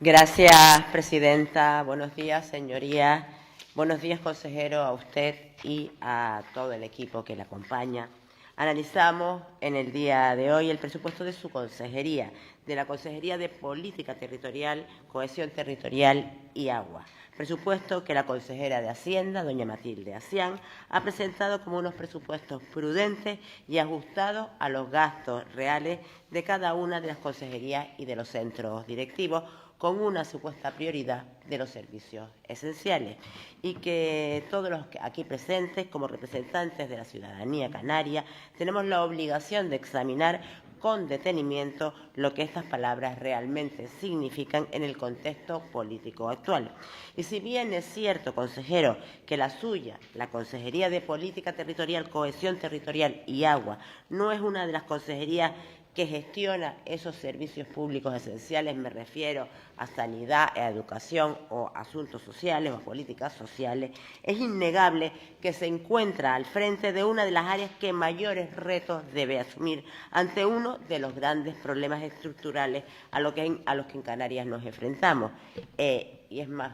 Gracias, presidenta. Buenos días, señorías. Buenos días, consejero, a usted y a todo el equipo que le acompaña. Analizamos en el día de hoy el presupuesto de su consejería, de la Consejería de Política Territorial, Cohesión Territorial y Agua. Presupuesto que la consejera de Hacienda, doña Matilde Acián, ha presentado como unos presupuestos prudentes y ajustados a los gastos reales de cada una de las consejerías y de los centros directivos, con una supuesta prioridad de los servicios esenciales, y que todos los aquí presentes, como representantes de la ciudadanía canaria, tenemos la obligación de examinar con detenimiento lo que estas palabras realmente significan en el contexto político actual. Y si bien es cierto, consejero, que la suya, la Consejería de Política Territorial, Cohesión Territorial y Agua, no es una de las consejerías que gestiona esos servicios públicos esenciales, me refiero a sanidad, a educación o asuntos sociales o políticas sociales, es innegable que se encuentra al frente de una de las áreas que mayores retos debe asumir ante uno de los grandes problemas estructurales a los que en Canarias nos enfrentamos. Y es más,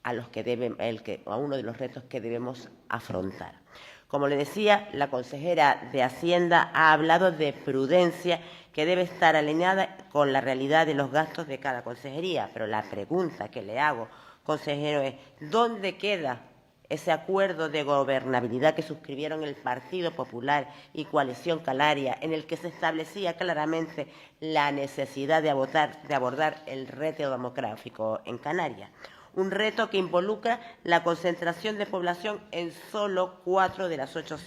a uno de los retos que debemos afrontar. Como le decía, la consejera de Hacienda ha hablado de prudencia que debe estar alineada con la realidad de los gastos de cada consejería. Pero la pregunta que le hago, consejero, es ¿dónde queda ese acuerdo de gobernabilidad que suscribieron el Partido Popular y Coalición Canaria, en el que se establecía claramente la necesidad de abordar el reto demográfico en Canarias? Un reto que involucra la concentración de población en solo 4 de las 8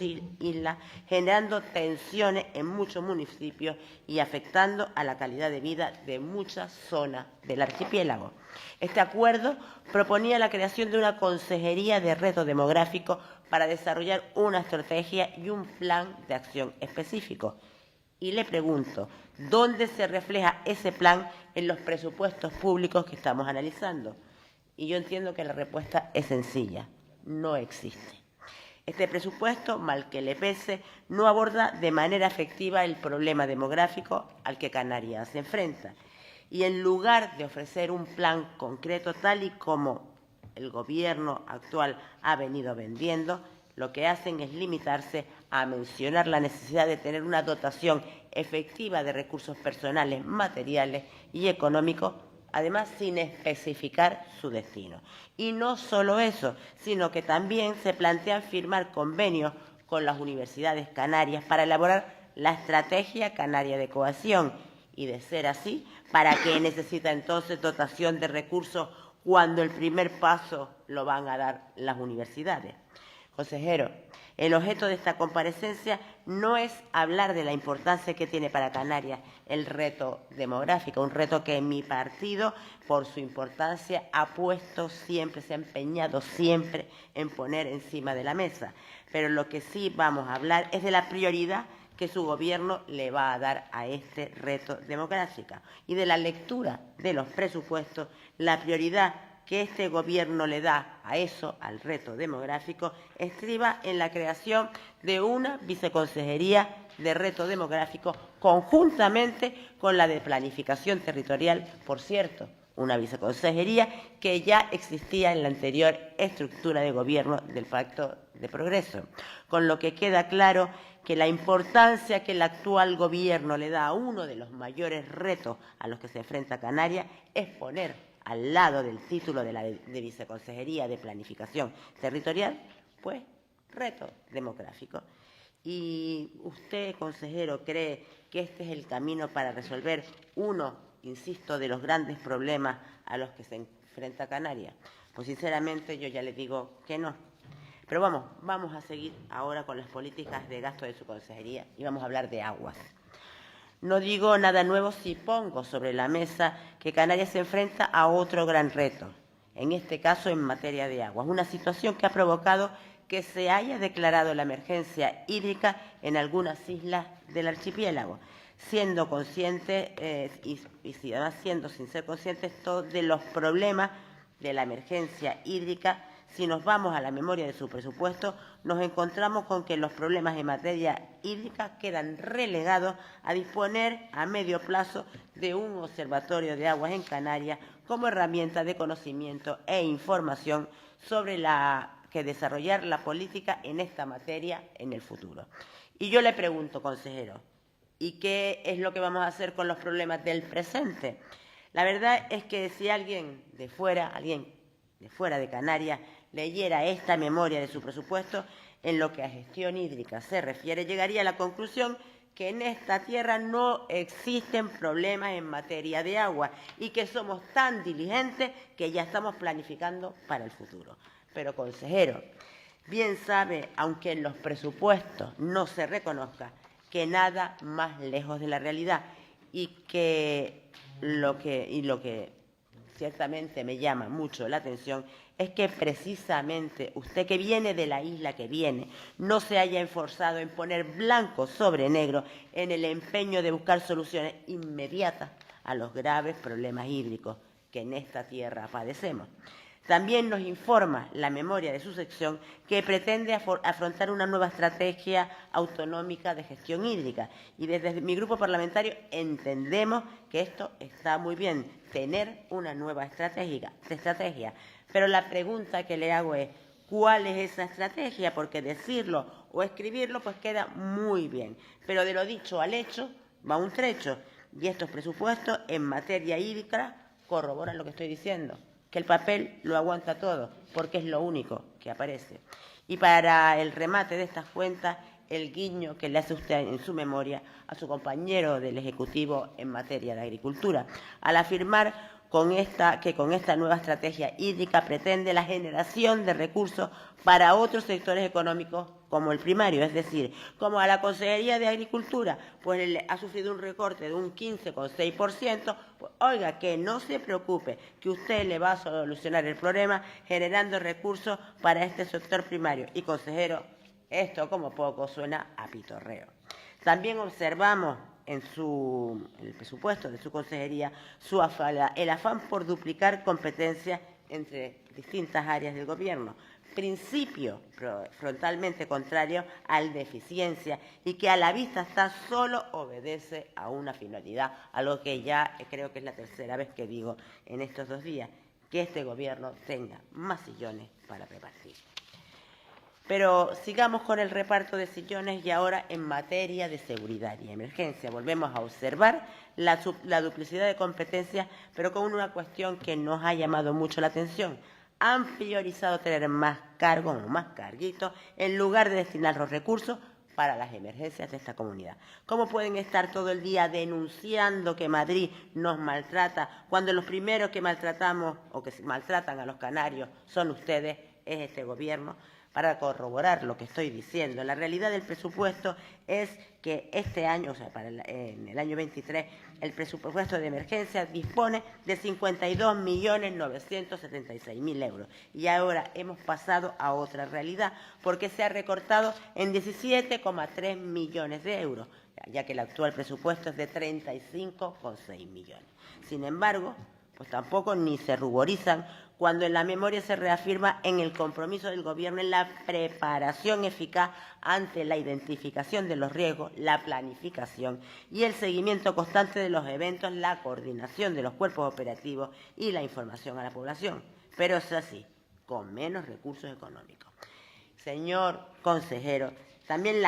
islas, generando tensiones en muchos municipios y afectando a la calidad de vida de muchas zonas del archipiélago. Este acuerdo proponía la creación de una consejería de reto demográfico para desarrollar una estrategia y un plan de acción específico. Y le pregunto, ¿dónde se refleja ese plan en los presupuestos públicos que estamos analizando? Y yo entiendo que la respuesta es sencilla: no existe. Este presupuesto, mal que le pese, no aborda de manera efectiva el problema demográfico al que Canarias se enfrenta. Y en lugar de ofrecer un plan concreto tal y como el gobierno actual ha venido vendiendo, lo que hacen es limitarse a mencionar la necesidad de tener una dotación efectiva de recursos personales, materiales y económicos, además sin especificar su destino. Y no solo eso, sino que también se plantean firmar convenios con las universidades canarias para elaborar la estrategia canaria de cohesión. Y de ser así, ¿para qué necesita entonces dotación de recursos cuando el primer paso lo van a dar las universidades? Consejero, el objeto de esta comparecencia no es hablar de la importancia que tiene para Canarias el reto demográfico, un reto que mi partido, por su importancia, ha puesto siempre, se ha empeñado siempre en poner encima de la mesa. Pero lo que sí vamos a hablar es de la prioridad que su gobierno le va a dar a este reto demográfico y de la lectura de los presupuestos, la prioridad que este gobierno le da a eso, al reto demográfico, estriba en la creación de una viceconsejería de reto demográfico conjuntamente con la de planificación territorial, por cierto, una viceconsejería que ya existía en la anterior estructura de gobierno del Pacto de Progreso, con lo que queda claro que la importancia que el actual gobierno le da a uno de los mayores retos a los que se enfrenta Canarias es poner al lado del título de viceconsejería de planificación territorial, pues, reto demográfico. ¿Y usted, consejero, cree que este es el camino para resolver uno, insisto, de los grandes problemas a los que se enfrenta Canarias? Pues sinceramente yo ya le digo que no. Pero vamos a seguir ahora con las políticas de gasto de su consejería y vamos a hablar de aguas. No digo nada nuevo si pongo sobre la mesa que Canarias se enfrenta a otro gran reto, en este caso en materia de aguas, una situación que ha provocado que se haya declarado la emergencia hídrica en algunas islas del archipiélago, siendo conscientes y además siendo sin ser conscientes todos de los problemas de la emergencia hídrica. Si nos vamos a la memoria de su presupuesto, nos encontramos con que los problemas en materia hídricas quedan relegados a disponer a medio plazo de un observatorio de aguas en Canarias como herramienta de conocimiento e información sobre la que desarrollar la política en esta materia en el futuro. Y yo le pregunto, consejero, ¿y qué es lo que vamos a hacer con los problemas del presente? La verdad es que si alguien de fuera de Canarias, leyera esta memoria de su presupuesto, en lo que a gestión hídrica se refiere, llegaría a la conclusión que en esta tierra no existen problemas en materia de agua y que somos tan diligentes que ya estamos planificando para el futuro. Pero, consejero, bien sabe, aunque en los presupuestos no se reconozca, que nada más lejos de la realidad y lo que ciertamente me llama mucho la atención es que precisamente usted, que viene de la isla que viene, no se haya esforzado en poner blanco sobre negro en el empeño de buscar soluciones inmediatas a los graves problemas hídricos que en esta tierra padecemos. También nos informa la memoria de su sección que pretende afrontar una nueva estrategia autonómica de gestión hídrica. Y desde mi grupo parlamentario entendemos que esto está muy bien, tener una nueva estrategia. Pero la pregunta que le hago es, ¿cuál es esa estrategia? Porque decirlo o escribirlo pues queda muy bien. Pero de lo dicho al hecho va un trecho. Y estos presupuestos en materia hídrica corroboran lo que estoy diciendo, que el papel lo aguanta todo, porque es lo único que aparece. Y para el remate de estas cuentas, el guiño que le hace usted en su memoria a su compañero del Ejecutivo en materia de agricultura, al afirmar que con esta nueva estrategia hídrica pretende la generación de recursos para otros sectores económicos como el primario, es decir, como a la Consejería de Agricultura, pues ha sufrido un recorte de un 15,6%, pues oiga, que no se preocupe, que usted le va a solucionar el problema generando recursos para este sector primario. Y, consejero, esto como poco suena a pitorreo. También observamos en el presupuesto de su consejería el afán por duplicar competencias entre distintas áreas del gobierno, principio frontalmente contrario al de eficiencia y que a la vista está solo obedece a una finalidad, algo que ya creo que es la tercera vez que digo en estos 2 días, que este gobierno tenga más sillones para repartir. Pero sigamos con el reparto de sillones y ahora en materia de seguridad y emergencia. Volvemos a observar la duplicidad de competencias, pero con una cuestión que nos ha llamado mucho la atención. Han priorizado tener más cargos o más carguitos en lugar de destinar los recursos para las emergencias de esta comunidad. ¿Cómo pueden estar todo el día denunciando que Madrid nos maltrata cuando los primeros que maltratamos o que maltratan a los canarios son ustedes, es este gobierno? Para corroborar lo que estoy diciendo, la realidad del presupuesto es que este año, o sea, en el año 23, el presupuesto de emergencia dispone de 52.976.000 euros. Y ahora hemos pasado a otra realidad, porque se ha recortado en 17,3 millones de euros, ya que el actual presupuesto es de 35,6 millones. Sin embargo, pues tampoco ni se ruborizan cuando en la memoria se reafirma en el compromiso del gobierno en la preparación eficaz ante la identificación de los riesgos, la planificación y el seguimiento constante de los eventos, la coordinación de los cuerpos operativos y la información a la población. Pero es así, con menos recursos económicos. Señor consejero, también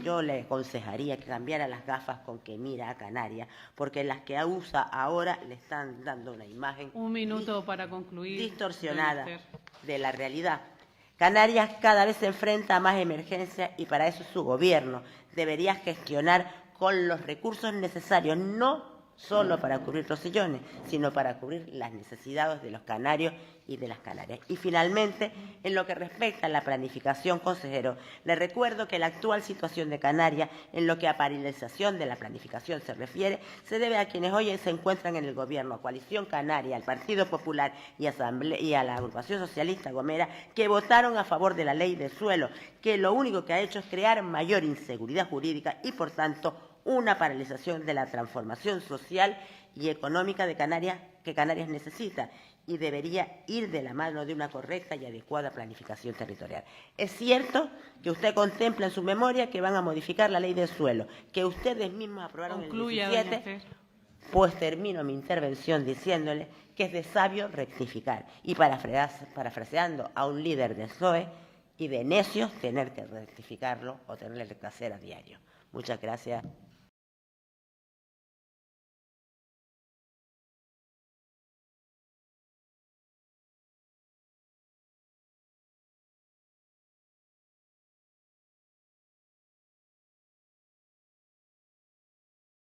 yo le aconsejaría que cambiara las gafas con que mira a Canarias, porque las que usa ahora le están dando una imagen para concluir, distorsionada de la realidad. Canarias cada vez se enfrenta a más emergencias y para eso su gobierno debería gestionar con los recursos necesarios, no solo para cubrir los sillones, sino para cubrir las necesidades de los canarios y de las canarias. Y finalmente, en lo que respecta a la planificación, consejero, le recuerdo que la actual situación de Canarias, en lo que a paralización de la planificación se refiere, se debe a quienes hoy se encuentran en el gobierno, Coalición Canaria, al Partido Popular y a la agrupación socialista Gomera, que votaron a favor de la ley de suelo, que lo único que ha hecho es crear mayor inseguridad jurídica y, por tanto, una paralización de la transformación social y económica de Canarias que Canarias necesita y debería ir de la mano de una correcta y adecuada planificación territorial. Es cierto que usted contempla en su memoria que van a modificar la ley del suelo, que ustedes mismos aprobaron Concluya, el doña 17, Esther. pues termino mi intervención diciéndole que es de sabio rectificar y parafraseando a un líder del PSOE y de necios tener que rectificarlo o tenerle que hacer a diario. Muchas gracias.